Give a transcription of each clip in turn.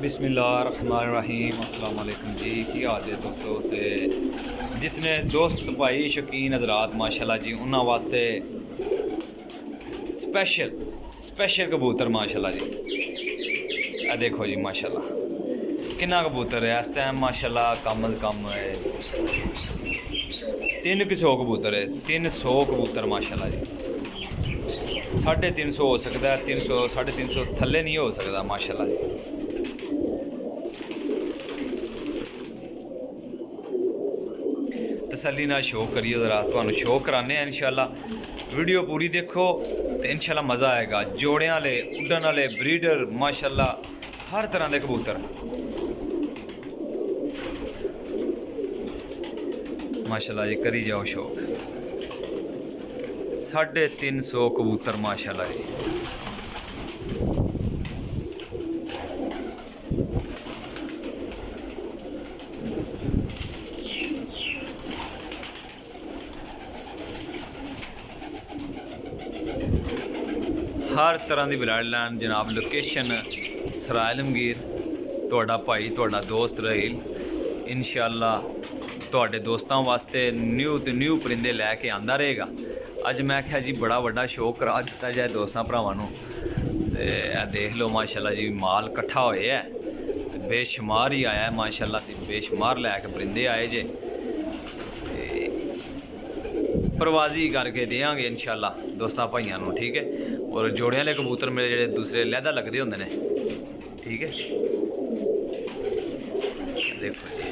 बिस्मिल्लाहिर्रहमानिर्रहीम अस्सलाम वालेकुम जी। की हाल है दोस्तों? तो जितने दोस्त भाई शौकीन हजरात माशाल्लाह जी उन्होंने वास्ते स्पेशल स्पेशल कबूतर माशाल्लाह जी। आ देखो जी माशाल्लाह किन्ना कबूतर है इस टाइम माशाल्लाह कम अज कम 300 कबूतर है। 300 कबूतर माशाल्लाह जी। 350 हो सकता है, 300 350 थले नहीं हो सकता माशाल्लाह जी। तसल्ली नाल शो करिए जरा, तुहानू शो कराने हैं इंशाल्लाह। वीडियो पूरी देखो तो इंशाल्लाह मज़ा आएगा। जोड़े वाले, उड्डन वाले, ब्रीडर माशाल्लाह हर तरह के कबूतर माशाल्लाह जी। करी जाओ शौक। 350 कबूतर माशाल्लाह जी। हर तरह की ब्लड लाइन जनाब। लोकेशन सराय आलमगीर। तुहाडा भाई तुहाडा दोस्त रहील इंशाल्लाह तुहाडे दोस्तों वास्ते न्यू तो न्यू परिंदे लैके आंदा रहेगा। अज मैं आख्या जी बड़ा वड्डा शो करा दिता जाए दोस्तों भरावां नूं। ते देख लो माशाल्लाह जी माल कट्ठा होया है, बेशुमार ही आया है माशाल्लाह। बेशुमार लैके परिंदे आए जे, परवाजी करके देंगे इंशाल्लाह दोस्तों भाइयों नूं, ठीक है। और जोड़े वाले कबूतर मेरे जेडे दूसरे लहदा लगते होंगे ने, ठीक है। देखो जी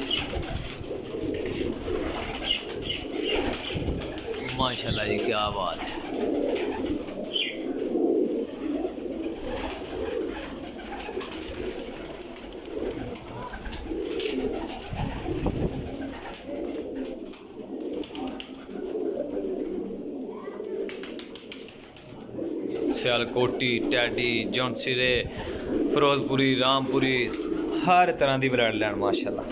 माशाल्लाह जी क्या बात है। सियालकोटी, टैडी, जौनसिरे, फिरोजपुरी, रामपुरी हर तरह की ब्लड लाइन माशाल्लाह।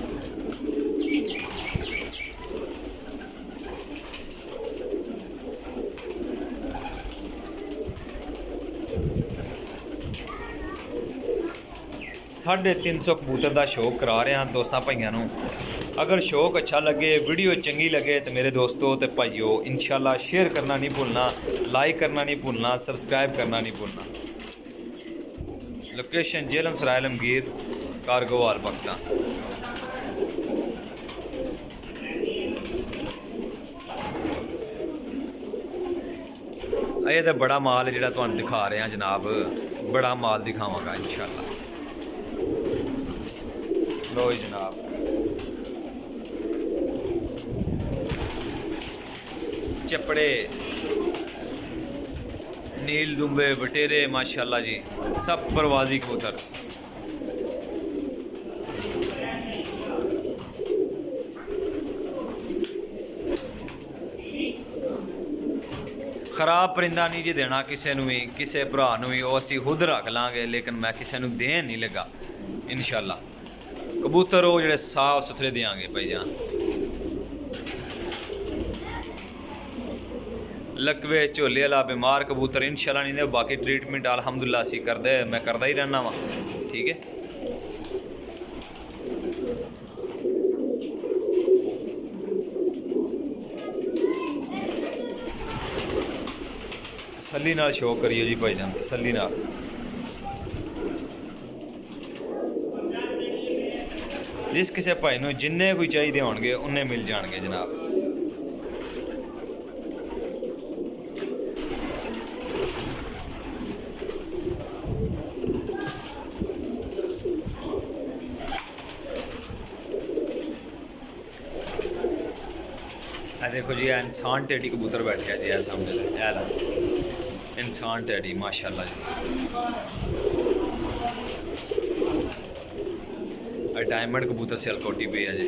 साढ़े 300 कबूतर का शौक करा रहे हैं दोस्तों भाइयों नूं। अगर शौक अच्छा लगे, वीडियो चंगी लगे तो मेरे दोस्तों तो भाइयों इंशाल्लाह शेयर करना नहीं भूलना, लाइक करना नहीं भूलना, सब्सक्राइब करना नहीं भूलना। लोकेशन जेलम सराय आलमगीर, कारगोवाल, पाकिस्तान। ये तो बड़ा माल है जिहड़ा तुहानूं दिखा रहे हैं जनाब। बड़ा माल दिखावांगा इंशाल्लाह। लो जनाब चपड़े, नील दुम्बे, बटेरे माशाल्लाह जी सब परवाजी कबूतर। खराब परिंदा नहीं जी देना किसी नूं भी, किसी भरा नूं भी। वो असीं खुद रख लांगे लेकिन मैं किसी नूं देन नहीं लगा इंशाल्लाह। कबूतर वो जिहड़े साफ सुथरे देंगे भाईजान। लकवे झोले वाला बीमार कबूतर इंशाल्लाह नहीं दे। बाकी ट्रीटमेंट अलहमदुलिल्लाह असीं करदे, मैं करदा ही रहना वा, ठीक है। तसल्ली नाल शो करिए जी भाईजान, तसल्ली नाल। जिस किसी भाई नूं जिन्ने कोई चाहिए होणगे उन्ने मिल जाणगे जनाब। देखो जी इंसान टेडी कबूतर बैठा जी है सामने ला इंसान टेडी माशाल्लाह जी। डायमंड कबूतर सियालकोटी पे है जी।